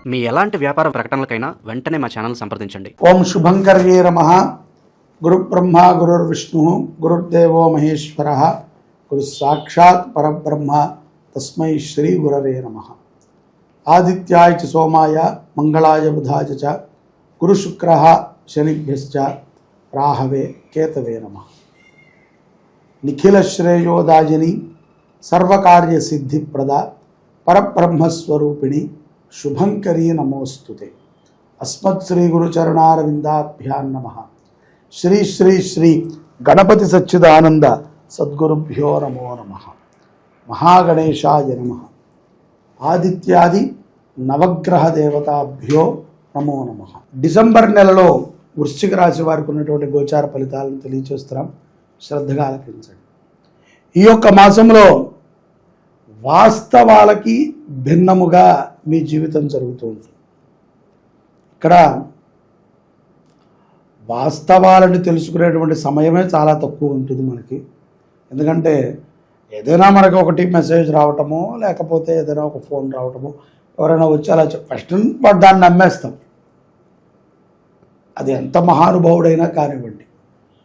మీ ఎలాంటి వ్యాపార ప్రకటనలకైనా వెంటనే మా ఛానల్ సంప్రదించండి. ఓం శుభంకర్యే నమః. గురు బ్రహ్మ గురుర్విష్ణు గురుర్దేవో మహేశ్వర గురు సాక్షాత్ పరబ్రహ్మ తస్మై శ్రీ గురవే నమః. ఆదిత్యాయ చ సోమాయ మంగళాయ బుధాయ చ గురు శుక్రః శనిభ్యశ్చ రాహవే కేతవే నమః. నిఖిల శ్రేయోదాయిని సర్వకార్య సిద్ధిప్రద పరబ్రహ్మస్వరూపిణి శుభంకరీ నమోస్తుతే. అస్మత్ శ్రీ గురుచరణారవిందాభ్యాం నమః. శ్రీ శ్రీ శ్రీ గణపతి సచ్చిదానంద సద్గురుభ్యో నమో నమః. మహాగణేశాయ నమః. ఆదిత్యాది నవగ్రహ దేవతాభ్యో నమో నమః. డిసెంబర్ నెలలో వృశ్చిక రాశి వారికి ఉన్నటువంటి గోచార ఫలితాలను తెలియచేస్తున్నాం. శ్రద్ధగా ఆలకించండి. ఈ యొక్క మాసంలో వాస్తవాలకి భిన్నముగా మీ జీవితం జరుగుతూ ఉంటుంది. ఇక్కడ వాస్తవాలను తెలుసుకునేటువంటి సమయమే చాలా తక్కువ ఉంటుంది మనకి. ఎందుకంటే ఏదైనా మనకి ఒకటి మెసేజ్ రావటమో లేకపోతే ఏదైనా ఒక ఫోన్ రావటమో ఎవరైనా వచ్చి అలా ఫస్ట్ దాన్ని నమ్మేస్తాం. అది ఎంత మహానుభావుడైనా కానివ్వండి,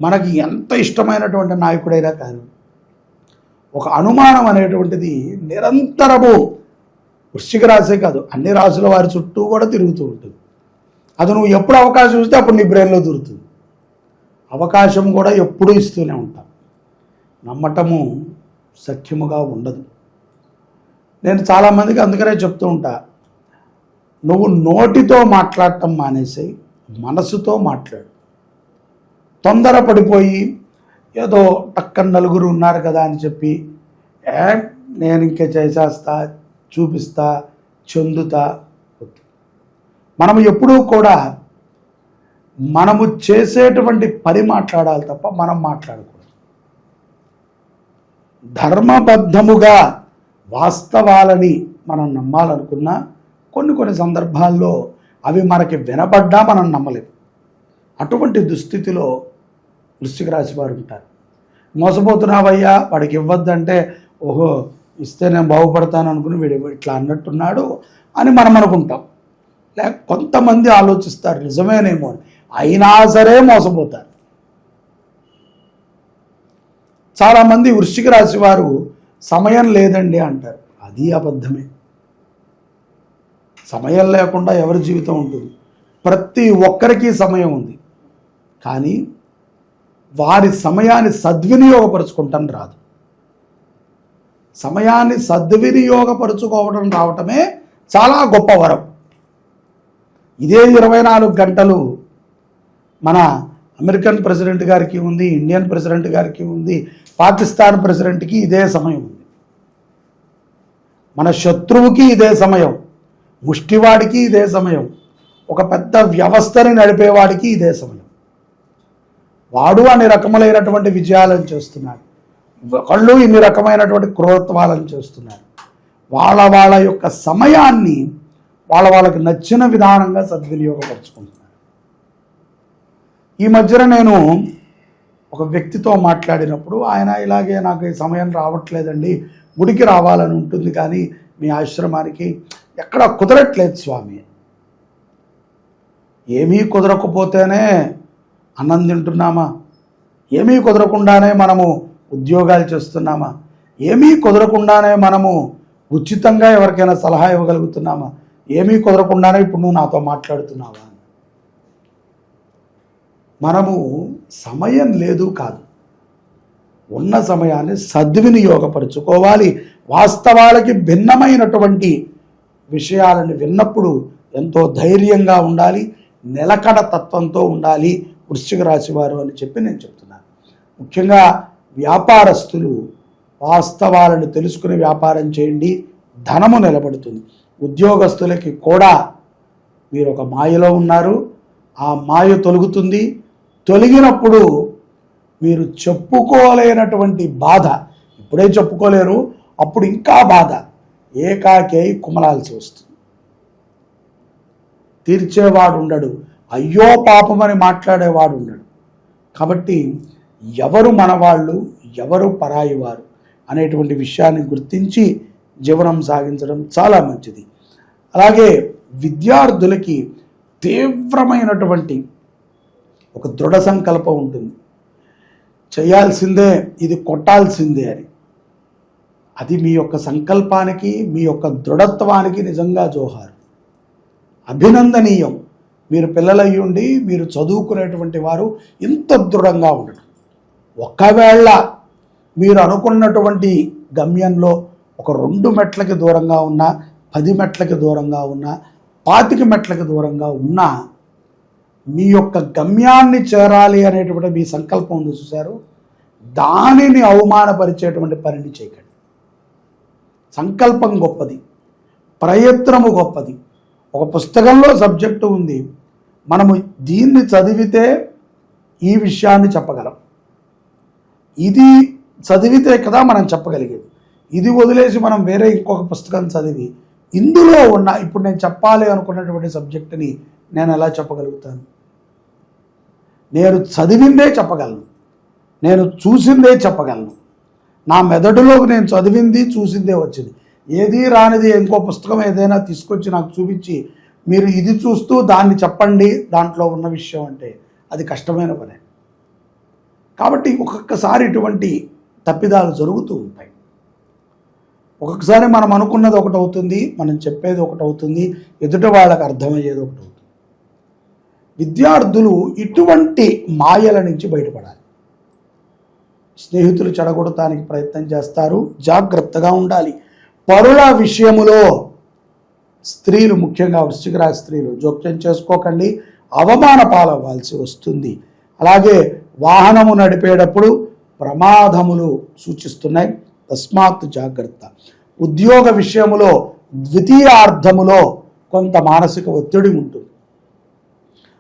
మనకి ఎంత ఇష్టమైనటువంటి నాయకుడైనా కానివ్వండి, ఒక అనుమానం అనేటువంటిది నిరంతరము వృశ్చిక రాశే కాదు అన్ని రాశుల వారి చుట్టూ కూడా తిరుగుతూ ఉంటుంది. అది నువ్వు ఎప్పుడు అవకాశం ఇస్తే అప్పుడు నీ బ్రెయిన్లో దొరుకుతుంది. అవకాశం కూడా ఎప్పుడూ ఇస్తూనే ఉంటాం. నమ్మటము సఖ్యముగా ఉండదు. నేను చాలామందికి అందుకనే చెప్తూ ఉంటా, నువ్వు నోటితో మాట్లాడటం మానేసి మనసుతో మాట్లాడు. తొందరపడిపోయి ఏదో టక్కన నలుగురు ఉన్నారు కదా అని చెప్పి నేను ఇంకే చేసేస్తా, చూపిస్తా, చెందుతా. మనము ఎప్పుడూ కూడా మనము చేసేటువంటి పని మాట్లాడాలి తప్ప మనం మాట్లాడకూడదు. ధర్మబద్ధముగా వాస్తవాలని మనం నమ్మాలనుకున్నా కొన్ని సందర్భాల్లో అవి మనకి వినబడ్డా మనం నమ్మలేము. అటువంటి దుస్థితిలో వృశ్చిక రాశి వారు ఉంటారు. మోసపోతున్నావయ్యా వాడికి ఇవ్వద్దంటే ఓహో ఇస్తే నేను బాగుపడతాను అనుకుని వీడు ఇట్లా అన్నట్టున్నాడు అని మనం అనుకుంటాం. లేక కొంతమంది ఆలోచిస్తారు నిజమేనేమో అని, అయినా సరే మోసపోతారు. చాలామంది వృశ్చిక రాశి వారు సమయం లేదండి అంటారు. అది అబద్ధమే. సమయం లేకుండా ఎవరి జీవితం ఉంటుంది? ప్రతి ఒక్కరికి సమయం ఉంది. కానీ వారి సమయాన్ని సద్వినియోగపరుచుకుంటాం రాదు. సమయాన్ని సద్వినియోగపరుచుకోవడం రావటమే చాలా గొప్ప వరం. ఇదే 24 గంటలు మన అమెరికన్ ప్రెసిడెంట్ గారికి ఉంది, ఇండియన్ ప్రెసిడెంట్ గారికి ఉంది, పాకిస్తాన్ ప్రెసిడెంట్కి ఇదే సమయం ఉంది, మన శత్రువుకి ఇదే సమయం, ముష్టివాడికి ఇదే సమయం, ఒక పెద్ద వ్యవస్థని నడిపేవాడికి ఇదే సమయం. వాడు అన్ని రకములైనటువంటి విజయాలను చేస్తున్నాడు, ఒకళ్ళు ఇన్ని రకమైనటువంటి క్రూరత్వాలను చేస్తున్నారు. వాళ్ళ యొక్క సమయాన్ని వాళ్ళకి నచ్చిన విధానంగా సద్వినియోగపరుచుకుంటున్నారు. ఈ మధ్యన నేను ఒక వ్యక్తితో మాట్లాడినప్పుడు ఆయన ఇలాగే నాకు ఈ సమయం రావట్లేదండి, గుడికి రావాలని ఉంటుంది కానీ మీ ఆశ్రమానికి ఎక్కడ కుదరట్లేదు స్వామి. ఏమీ కుదరకపోతేనే అన్నం తింటున్నామా? ఏమీ కుదరకుండానే మనము ఉద్యోగాలు చేస్తున్నామా? ఏమీ కుదరకుండానే మనము ఉచితంగా ఎవరికైనా సలహా ఇవ్వగలుగుతున్నామా? ఏమీ కుదరకుండానే ఇప్పుడు నువ్వు నాతో మాట్లాడుతున్నావా? మనము సమయం లేదు కాదు, ఉన్న సమయాన్ని సద్వినియోగపరుచుకోవాలి. వాస్తవాలకి భిన్నమైనటువంటి విషయాలను విన్నప్పుడు ఎంతో ధైర్యంగా ఉండాలి, నిలకడ తత్వంతో ఉండాలి వృశ్చిక రాశి వారు అని చెప్పి నేను చెప్తున్నాను. ముఖ్యంగా వ్యాపారస్తులు వాస్తవాలను తెలుసుకుని వ్యాపారం చేయండి, ధనము నిలబడుతుంది. ఉద్యోగస్తులకి కూడా మీరు ఒక మాయలో ఉన్నారు, ఆ మాయ తొలగుతుంది. తొలగినప్పుడు మీరు చెప్పుకోలేనటువంటి బాధ, ఇప్పుడే చెప్పుకోలేరు, అప్పుడు ఇంకా బాధ, ఏకాకేయి కుమలాల్సి వస్తుంది. తీర్చేవాడు ఉండడు, అయ్యో పాపమని మాట్లాడేవాడు ఉండడు. కాబట్టి ఎవరు మనవాళ్ళు ఎవరు పరాయి వారు అనేటువంటి విషయాన్ని గుర్తించి జీవనం సాగించడం చాలా మంచిది. అలాగే విద్యార్థులకి తీవ్రమైనటువంటి ఒక దృఢ సంకల్పం ఉంటుంది. చేయాల్సిందే, ఇది కొట్టాల్సిందే అని. అది మీ యొక్క సంకల్పానికి, మీ యొక్క దృఢత్వానికి నిజంగా జోహారు, అభినందనీయం. మీరు పిల్లలయ్యుండి మీరు చదువుకునేటువంటి వారు ఇంత దృఢంగా ఉండడం. ఒకవేళ మీరు అనుకున్నటువంటి గమ్యంలో ఒక 2 మెట్లకి దూరంగా ఉన్నా, 10 మెట్లకి దూరంగా ఉన్నా, 25 మెట్లకి దూరంగా ఉన్నా, మీ యొక్క గమ్యాన్ని చేరాలి అనేటువంటి మీ సంకల్పం ఉంది చూశారు, దానిని అవమానపరిచేటువంటి పనిని చేయకండి. సంకల్పం గొప్పది, ప్రయత్నము గొప్పది. ఒక పుస్తకంలో సబ్జెక్టు ఉంది, మనము దీన్ని చదివితే ఈ విషయాన్ని చెప్పగలం, ఇది చదివితే కదా మనం చెప్పగలిగేది. ఇది వదిలేసి మనం వేరే ఇంకొక పుస్తకం చదివి ఇందులో ఉన్న ఇప్పుడు నేను చెప్పాలి అనుకున్నటువంటి సబ్జెక్టుని నేను ఎలా చెప్పగలుగుతాను? నేను చదివిందే చెప్పగలను, నేను చూసిందే చెప్పగలను. నా మెదడులోకి నేను చదివింది చూసిందే వచ్చింది. ఏది రానిది ఇంకో పుస్తకం ఏదైనా తీసుకొచ్చి నాకు చూపించి మీరు ఇది చూస్తూ దాన్ని చెప్పండి దాంట్లో ఉన్న విషయం అంటే అది కష్టమైన పనే. కాబట్టి ఒక్కొక్కసారి ఇటువంటి తప్పిదాలు జరుగుతూ ఉంటాయి. ఒక్కొక్కసారి మనం అనుకున్నది ఒకటి అవుతుంది, మనం చెప్పేది ఒకటి అవుతుంది, ఎదుటి వాళ్ళకి అర్థమయ్యేది ఒకటి అవుతుంది. విద్యార్థులు ఇటువంటి మాయల నుంచి బయటపడాలి. స్నేహితులు చెడగొడటానికి ప్రయత్నం చేస్తారు, జాగ్రత్తగా ఉండాలి. పరుల విషయములో స్త్రీలు, ముఖ్యంగా వృశ్చిక రాశి స్త్రీలు జోక్యం చేసుకోకండి, అవమాన పాలవ్వాల్సి వస్తుంది. అలాగే వాహనము నడిపేటప్పుడు ప్రమాదములు సూచిస్తున్నాయి, తస్మాత్ జాగ్రత్త. ఉద్యోగ విషయములో ద్వితీయార్థములో కొంత మానసిక ఒత్తిడి ఉంటుంది.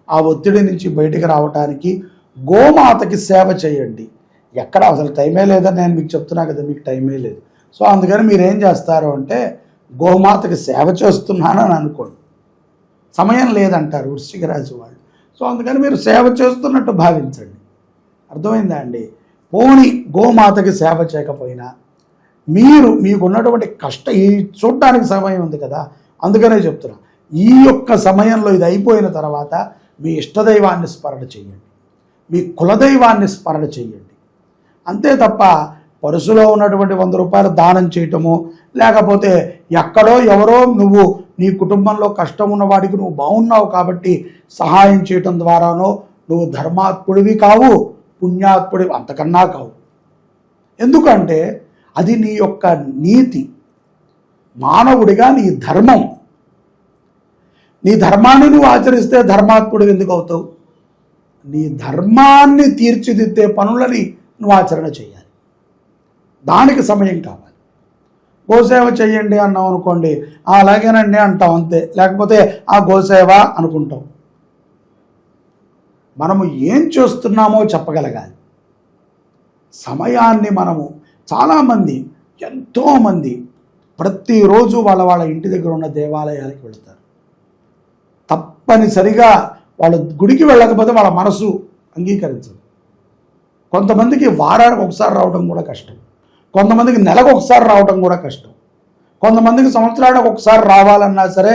ఆ ఒత్తిడి నుంచి బయటికి రావటానికి గోమాతకి సేవ చేయండి. ఎక్కడ అసలు టైమే లేదని నేను మీకు చెప్తున్నా కదా, మీకు టైమే లేదు. సో అందుకని మీరు ఏం చేస్తారు అంటే గోమాతకి సేవ చేస్తున్నానని అనుకోండి. సమయం లేదంటారు వృశ్చిక రాశి వాళ్ళు. సో అందుకని మీరు సేవ చేస్తున్నట్టు భావించండి. అర్థమైందా అండి? పోని గోమాతకి సేవ చేయకపోయినా మీరు మీకున్నటువంటి ఈ చూడటానికి సమయం ఉంది కదా, అందుకనే చెప్తున్నా. ఈ యొక్క సమయంలో ఇది అయిపోయిన తర్వాత మీ ఇష్టదైవాన్ని స్మరణ చేయండి, మీ కులదైవాన్ని స్మరణ చేయండి. అంతే తప్ప పరుసులో ఉన్నటువంటి 100 రూపాయలు దానం చేయటము, లేకపోతే ఎక్కడో ఎవరో నువ్వు నీ కుటుంబంలో కష్టం ఉన్న వాడికి నువ్వు బాగున్నావు కాబట్టి సహాయం చేయటం ద్వారానో నువ్వు ధర్మాత్ముడివి కావు, పుణ్యాత్ముడివి అంతకన్నా కావు. ఎందుకంటే అది నీ యొక్క నీతి, మానవుడిగా నీ ధర్మం. నీ ధర్మాన్ని నువ్వు ఆచరిస్తే ధర్మాత్ముడివి ఎందుకు అవుతావు? నీ ధర్మాన్ని తీర్చిదిద్దే పనులని నువ్వు ఆచరణ చేయాలి. దానికి సమయం కావాలి. గోసేవ చెయ్యండి అన్నావు అనుకోండి, అలాగేనండి అంటాం అంతే, లేకపోతే ఆ గోసేవ అనుకుంటాం. మనము ఏం చేస్తున్నామో చెప్పగలగాలి. సమయాన్ని మనము చాలామంది, ఎంతోమంది ప్రతిరోజు వాళ్ళ ఇంటి దగ్గర ఉన్న దేవాలయాలకు వెళతారు. తప్పనిసరిగా వాళ్ళు గుడికి వెళ్ళకపోతే వాళ్ళ మనసు అంగీకరించదు. కొంతమందికి వారానికి ఒకసారి రావడం కూడా కష్టం, కొంతమందికి నెలకు ఒకసారి రావడం కూడా కష్టం, కొంతమందికి సంవత్సరానికి ఒకసారి రావాలన్నా సరే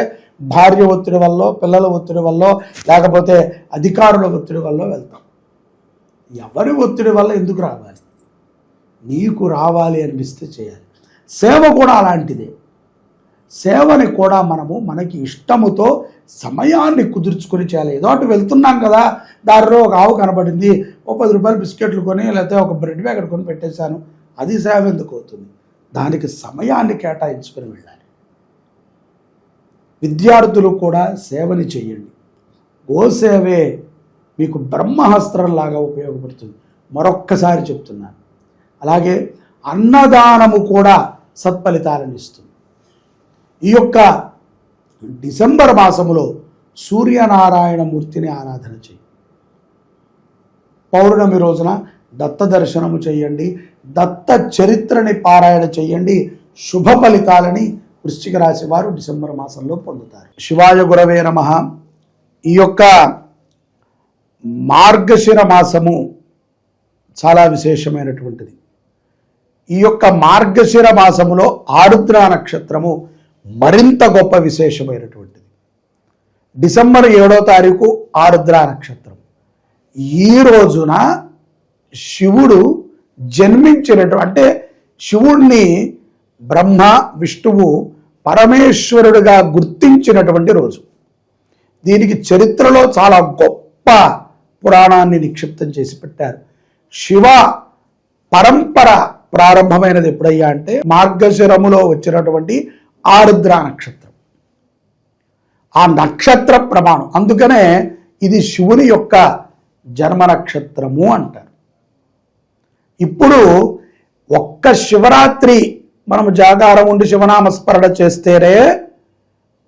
భార్య ఒత్తిడి వల్ల, పిల్లల ఒత్తిడి వల్ల, లేకపోతే అధికారుల ఒత్తిడి వల్ల వెళ్తాం. ఎవరి ఒత్తిడి వల్ల ఎందుకు రావాలి? నీకు రావాలి అనిపిస్తే చేయాలి. సేవ కూడా అలాంటిదే. సేవని కూడా మనము మనకి ఇష్టముతో సమయాన్ని కుదుర్చుకొని చేయాలి. ఏదో అటు వెళ్తున్నాం కదా, దారిలో ఒక ఆవు కనబడింది, ఒక 10 రూపాయలు బిస్కెట్లు కొని లేకపోతే ఒక బ్రెడ్ ప్యాకెట్ కొని పెట్టేశాను, అది సేవ ఎందుకు అవుతుంది? దానికి సమయాన్ని కేటాయించుకొని వెళ్ళాలి. విద్యార్థులు కూడా సేవని చేయండి. గోసేవే మీకు బ్రహ్మహస్త్రంలాగా ఉపయోగపడుతుంది, మరొక్కసారి చెప్తున్నాను. అలాగే అన్నదానము కూడా సత్ఫలితాలను ఇస్తుంది. ఈ యొక్క డిసెంబర్ మాసములో సూర్యనారాయణ మూర్తిని ఆరాధన చేయండి. పౌర్ణమి రోజున దత్త దర్శనము చేయండి, దత్త చరిత్రని పారాయణ చేయండి. శుభ ఫలితాలని వృశ్చిక రాశి వారు డిసెంబర్ మాసంలో పొందుతారు. శివాయ గురవే నమః. ఈ యొక్క మార్గశిర మాసము చాలా విశేషమైనటువంటిది. ఈ యొక్క మార్గశిర మాసములో ఆరుద్ర నక్షత్రము మరింత గొప్ప విశేషమైనటువంటిది. డిసెంబర్ 7వ తారీఖు ఆరుద్ర నక్షత్రం. ఈ రోజున శివుడు జన్మించినటువంటి, అంటే శివుణ్ణి బ్రహ్మ విష్ణువు పరమేశ్వరుడిగా గుర్తించినటువంటి రోజు. దీనికి చరిత్రలో చాలా గొప్ప పురాణాన్ని నిక్షిప్తం చేసి పెట్టారు. శివ పరంపర ప్రారంభమైనది ఎప్పుడయ్యా అంటే మార్గశిరములో వచ్చినటువంటి ఆరుద్ర నక్షత్రం. ఆ నక్షత్ర ప్రమాణం, అందుకనే ఇది శివుని యొక్క జన్మ నక్షత్రము అంటారు. ఇప్పుడు ఒక్క శివరాత్రి మనం జాగారం ఉండి శివనామస్మరణ చేస్తేనే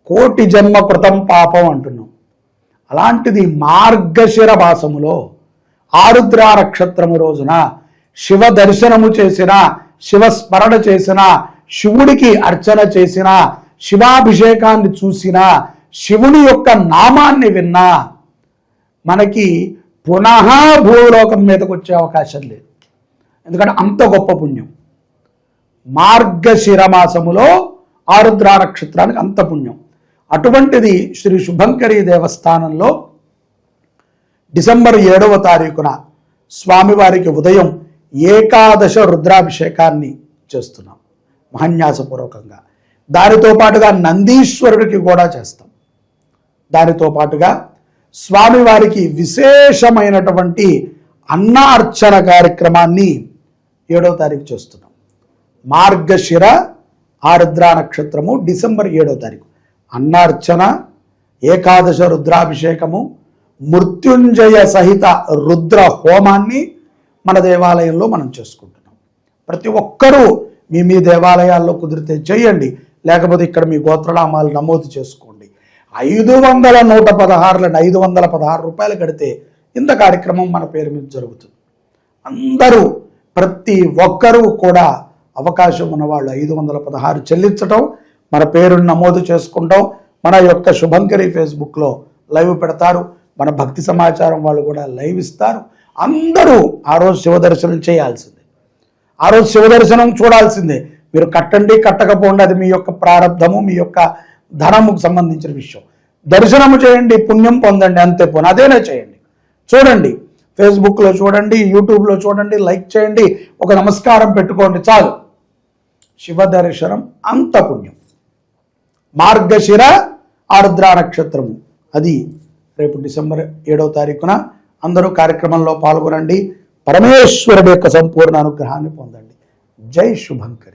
కోటి జన్మ కృతం పాపం అంటున్నాం. అలాంటిది మార్గశిర మాసములో ఆరుద్ర నక్షత్రము రోజున శివ దర్శనము చేసిన, శివ స్మరణ చేసిన, శివుడికి అర్చన చేసిన, శివాభిషేకాన్ని చూసిన, శివుని యొక్క నామాన్ని విన్నా మనకి పునః భూలోకం మీదకి వచ్చే అవకాశం లేదు. ఎందుకంటే అంత గొప్ప పుణ్యం. మార్గశిర మాసములో ఆరుద్ర నక్షత్రానికి అంత పుణ్యం. అటువంటిది శ్రీ శుభంకరీ దేవస్థానంలో డిసెంబర్ 7వ తారీఖున స్వామివారికి ఉదయం ఏకాదశ రుద్రాభిషేకాన్ని చేస్తున్నాం మహన్యాసపూర్వకంగా. దానితో పాటుగా నందీశ్వరుడికి కూడా చేస్తాం. దానితో పాటుగా స్వామివారికి విశేషమైనటువంటి అన్నార్చన కార్యక్రమాన్ని 7వ తారీఖు చేస్తున్నాం. మార్గశిర ఆరుద్ర నక్షత్రము డిసెంబర్ 7వ తారీఖు అన్నార్చన, ఏకాదశ రుద్రాభిషేకము, మృత్యుంజయ సహిత రుద్ర హోమాన్ని మన దేవాలయంలో మనం చేసుకుంటున్నాం. ప్రతి ఒక్కరూ మీ దేవాలయాల్లో కుదిరితే చేయండి, లేకపోతే ఇక్కడ మీ గోత్రనామాలు నమోదు చేసుకోండి. 516 రూపాయలు కడితే ఇంత కార్యక్రమం మన పేరు మీద జరుగుతుంది. అందరూ ప్రతి ఒక్కరూ కూడా అవకాశం ఉన్నవాళ్ళు 516 చెల్లించటం, మన పేరుని నమోదు చేసుకుంటాం. మన యొక్క శుభంకరి ఫేస్బుక్లో లైవ్ పెడతారు, మన భక్తి సమాచారం వాళ్ళు కూడా లైవ్ ఇస్తారు. అందరూ ఆ రోజు శివదర్శనం చేయాల్సిందే, ఆ రోజు శివదర్శనం చూడాల్సిందే. మీరు కట్టండి కట్టకపోండి, అది మీ యొక్క ప్రారంధము, మీ యొక్క ధనముకు సంబంధించిన విషయం. దర్శనము చేయండి, పుణ్యం పొందండి, అంతే పోను అదేనే చేయండి. చూడండి, ఫేస్బుక్లో చూడండి, యూట్యూబ్లో చూడండి, లైక్ చేయండి, ఒక నమస్కారం పెట్టుకోండి, చాలు. శివ దర్శనం అంత పుణ్యం. మార్గశిర ఆరుద్ర నక్షత్రము అది రేపు డిసెంబర్ 7వ తారీఖున. అందరూ కార్యక్రమంలో పాల్గొనండి, పరమేశ్వరుడి యొక్క సంపూర్ణ అనుగ్రహాన్ని పొందండి. జై శుభంకరి.